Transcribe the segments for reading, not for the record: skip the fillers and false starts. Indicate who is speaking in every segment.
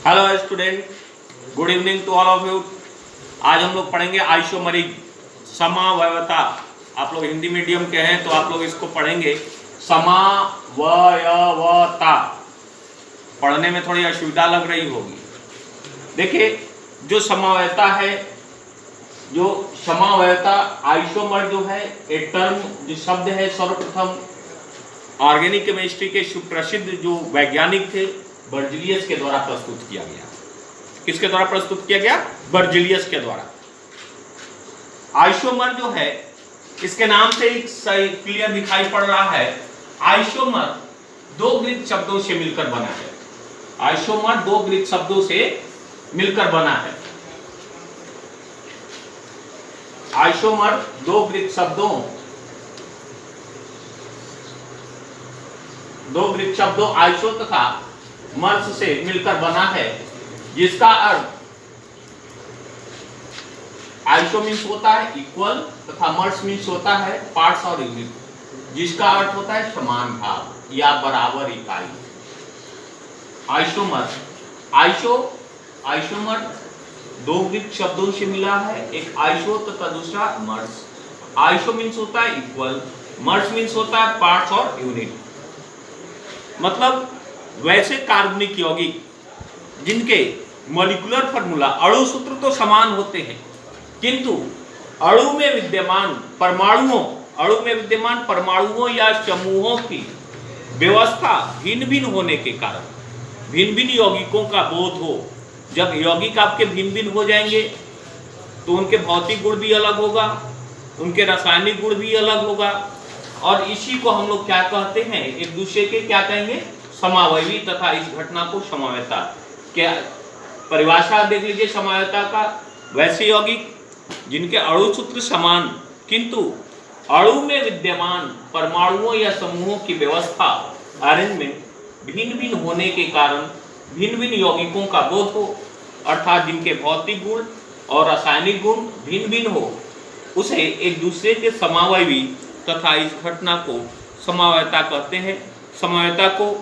Speaker 1: Hello student, good evening to all of you. आज हम लोग पढ़ेंगे आइसोमरिक समावयवता। आप लोग हिंदी मीडियम के हैं तो आप लोग इसको पढ़ेंगे समावयवता। पढ़ने में थोड़ी असुविधा लग रही होगी। देखिए, जो समावयवता है, जो समावयवता आइसोमर जो है एक टर्म, जो शब्द है, सर्वप्रथम ऑर्गेनिक केमिस्ट्री के सुप्रसिद्ध जो वैज्ञानिक थे बर्जिलियस के द्वारा प्रस्तुत किया गया। किसके द्वारा प्रस्तुत किया गया? बर्जिलियस के द्वारा। आइसोमर जो है, इसके नाम से एक सही क्लियर दिखाई पड़ रहा है। आइसोमर दो ग्रीक शब्दों से मिलकर बना है। आइसोमर दो ग्रीक शब्दों से मिलकर बना है। आइसोमर दो ग्रीक शब्दों आइसो तथा मर्स से मिलकर बना है, जिसका अर्थ आइसो मीन्स होता है इक्वल तथा मर्स मीन्स होता है पार्ट्स और यूनिट, जिसका अर्थ होता है समान भाग या बराबर इकाई। आइसोमर दो ग्रीक शब्दों से मिला है, एक आइसो तथा दूसरा मर्स। आइसो मीन्स होता है इक्वल, मर्स मीन्स होता है पार्ट्स और यूनिट। मतलब वैसे कार्बनिक यौगिक जिनके मॉलिक्यूलर फार्मूला अणु सूत्र तो समान होते हैं, किंतु अणु में विद्यमान परमाणुओं या समूहों की व्यवस्था भिन्न भिन्न होने के कारण भिन्न भिन्न यौगिकों का बोध हो। जब यौगिक आपके भिन्न भिन्न हो जाएंगे तो उनके भौतिक गुण भी अलग होगा, उनके रासायनिक गुण भी अलग होगा, और इसी को हम लोग क्या कहते हैं? एक दूसरे के क्या कहेंगे? समावयवी। तथा इस घटना को समावयवता, क्या परिभाषा देख लीजिए समावयवता का। वैसे यौगिक जिनके अणु सूत्र समान किंतु अणु में विद्यमान परमाणुओं या समूहों की व्यवस्था अरेंजमेंट भिन्न भिन्न होने के कारण भिन्न भिन्न यौगिकों का बोध हो, अर्थात जिनके भौतिक गुण और रासायनिक गुण भिन्न भिन्न हो, उसे एक दूसरे के समावयवी तथा इस घटना को समावयवता कहते हैं। समावयवता को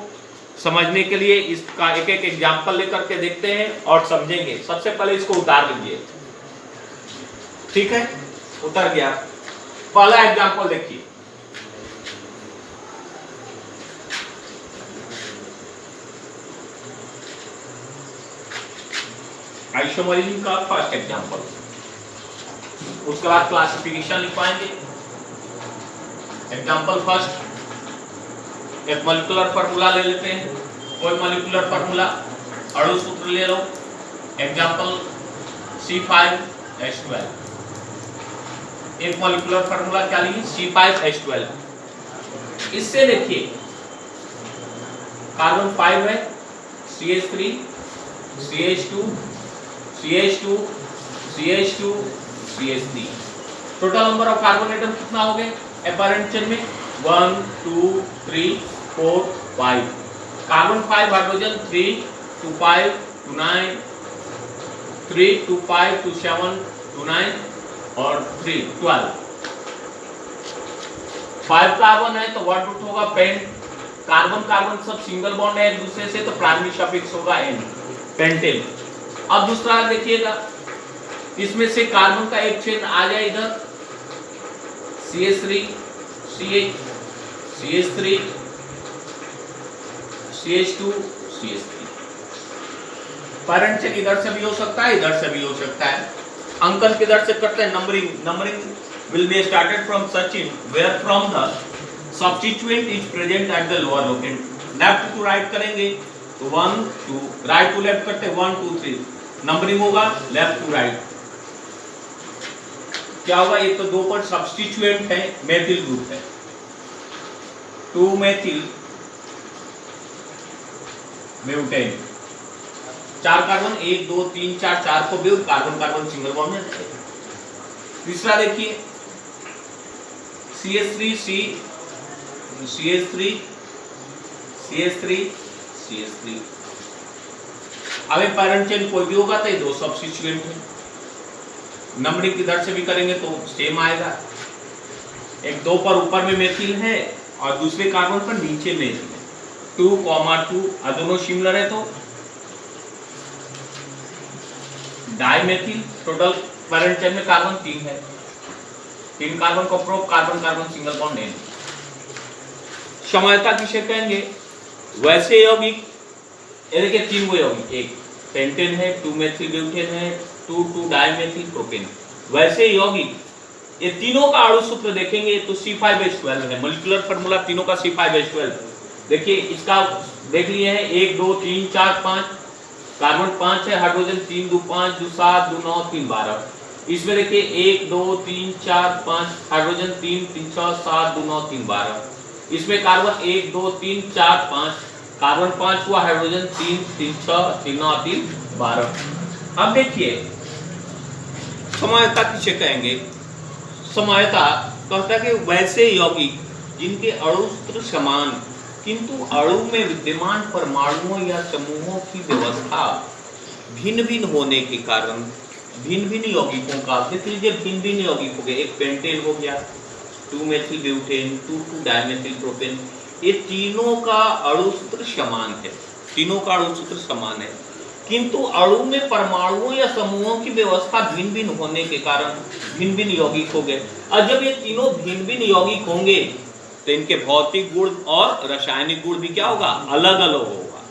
Speaker 1: समझने के लिए इसका एक एक एग्जाम्पल लेकर के देखते हैं और समझेंगे। सबसे पहले इसको उतार लीजिए, ठीक है? उतर गया। पहला एग्जाम्पल देखिए, आइसोमरिज्म का फर्स्ट एग्जाम्पल। उसके बाद क्लासिफिकेशन लिख पाएंगे। एग्जाम्पल फर्स्ट, एक मॉलिक्यूलर फार्मूला ले लेते हैं। कोई मॉलिक्यूलर फार्मूला, अणु सूत्र ले लो। Example C5H12। एक मॉलिक्यूलर फार्मूला क्या लीजिए? C5H12। इससे देखिए कार्बन 5 है, CH3 CH2 CH2 CH2 CH3। Total number of carbon atom कितना हो गए अपैरेंट चेन में? 1 2 3 4 5। कार्बन 5 हाइड्रोजन 3 2 5 2 9 3 2 5 2 7 2 9 और 3 12। 5 कार्बन है तो वर्ड रूट होगा पेंट। कार्बन कार्बन सब सिंगल बॉन्ड है एक दूसरे से, तो प्राइमरी सफिक्स होगा n, पेंटेन। अब दूसरा देखिएगा, इसमें से कार्बन का एक चेन आ जाए इधर, CH3 CH CH3 CH2 CH3। Parent chain इधर से भी हो सकता है, इधर से भी हो सकता है। अंकन किधर से करते हैं? Numbering will be started from such in where from the substituent is present at the lower locant। Left to right करेंगे तो 1 2, राइट टू लेफ्ट करते 1 2 3, नंबरिंग होगा लेफ्ट टू राइट। क्या होगा? ये तो दो पर सब्स्टिट्यूएंट है, मेथिल ग्रुप है, 2 मेथिल म्यूटेन। 4 कार्बन 1 2 3 4 4 को भी कार्बन कार्बन सिंगल बॉन्ड में है। तीसरा देखिए CH3 CH3 CH3 CH3। अब पैरेंट चेन कोई भी होगा तो ये दो सब्स्टिट्यूएंट है। नंबरिंग किधर से भी करेंगे तो सेम आएगा। एक 2 पर ऊपर में मेथिल है और दूसरे कार्बन पर नीचे मेथिल है। 2, 2 दोनों सिमिलर है तो डाइमेथिल, टोटल पैरेंट चेन में कार्बन 3 है, 3 कार्बन को prop, carbon carbon single bond नहीं। समयता किसे कहेंगे? वैसे यौगिक, ये देखिए 3 वो यौगिक, एक पेंटेन है, 2 मेथिल ब्यूटेन है, 2 डाइमेथिल प्रोपेन। वैसे यौगिक ये तीनों का अणु सूत्र देखेंगे तो C5H12 है, मॉलिक्यूलर फार्मूला तीनों का C5H12। देखिए इसका देख लिए हैं 1 2 3 4 5, कार्बन 5 है, हाइड्रोजन 3 2 5 2 7 2 9 3 12। इसमें देखिए 1 2 3 4 5, हाइड्रोजन 3 3 6 7 2 9 3 12। इसमें कार्बन 1 2 3 4 5, कार्बन 5 हुआ, हाइड्रोजन 3 3 6 3 9 3 12। अब देखिए समयता किसे कहेंगे? समयता कहता है कि वैसे यौगिक जिनके अणु सूत्र समान किंतु अणु में विद्यमान परमाणुओं या समूहों की व्यवस्था भिन्न भिन्न होने के कारण भिन्न भिन्न यौगिकों का, देख लीजिए भिन्न भिन्न यौगिक हो गए, एक पेंटेन हो गया, 2 मेथिल ब्यूटेन, 2 डाइमेथिल प्रोपेन, ये तीनों का अणु सूत्र समान है, तीनों का अणु सूत्र समान है, किंतु अणु में परमाणुओं या समूहों की व्यवस्था भिन्न भिन्न होने के कारण भिन्न भिन्न यौगिक हो गए। और जब ये तीनों भिन्न भिन्न यौगिक होंगे तो इनके भौतिक गुण और रासायनिक गुण भी क्या होगा? अलग अलग होगा।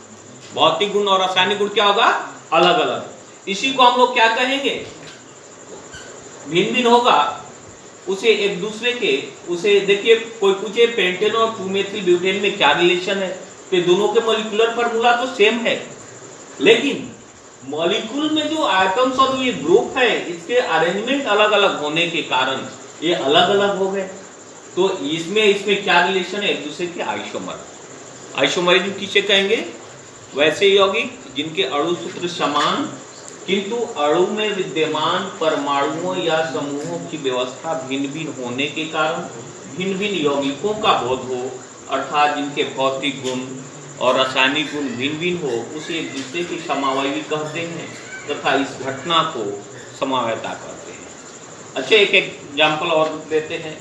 Speaker 1: भौतिक गुण और रासायनिक गुण क्या होगा? अलग अलग। इसी को हम लोग क्या कहेंगे? भिन्न भिन्न होगा, उसे एक दूसरे के, उसे देखिए कोई पूछे पेंटेन और 2 मेथिल ब्यूटेन में क्या रिलेशन है, तो दोनों के मॉलिक्यूलर फार्मूला तो सेम है, लेकिन मॉलिक्यूल में जो एटम्स और ये ग्रुप है इसके अरेंजमेंट अलग अलग होने के कारण ये अलग अलग हो गए। तो इसमें क्या रिलेशन है? एक दूसरे के आइसोमर। आइसोमरिज्म किसे कहेंगे? वैसे यौगिक जिनके अणु सूत्र समान किंतु अणु में विद्यमान परमाणुओं या समूहों की व्यवस्था भिन्न भिन्न होने के कारण भिन्न भिन्न यौगिकों का बोध हो, अर्थात जिनके भौतिक गुण और रासायनिक गुण भिन्न भिन्न हो, उसे एक दूसरे की समावयवी कहते हैं तथा इस घटना को समयता कहते हैं। अच्छा, एक एग्जाम्पल और देते हैं,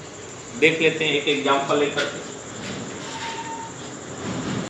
Speaker 1: देख लेते हैं एक एग्जाम्पल लेकर के।